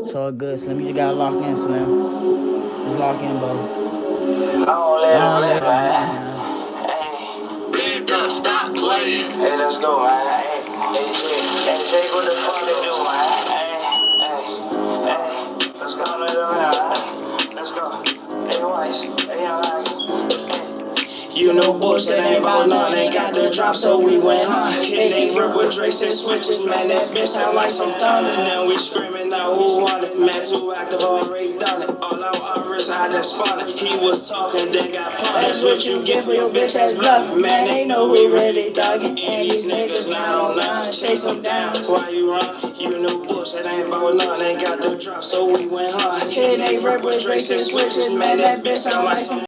So it good, Slim. You just gotta lock in, Slim. Just lock in, bro. I don't let I him don't live, let him live, man. man. Hey, big up, stop playing. Hey, let's go, man. Hey, Jake, what the fuck they do, man? Hey, let's go, man. Let's go. Hey, Weiss. Hey, you know bullshit ain't about nothing, ain't got the drop, so we went high. Hit they rip with Drakes and switches, man, that bitch sound like some thunder. Now we screaming out who want it, man, too active, already done it. All out others, I just spun it. He was talking, then got punished. That's what you get for your bitch ass bluff, man, they know who really dug it. And these niggas not online, chase them down. Why you run? You know bullshit ain't about nothing, ain't got the drop, so we went hard. Hit they rip with Drakes and switches, man, that bitch sound like some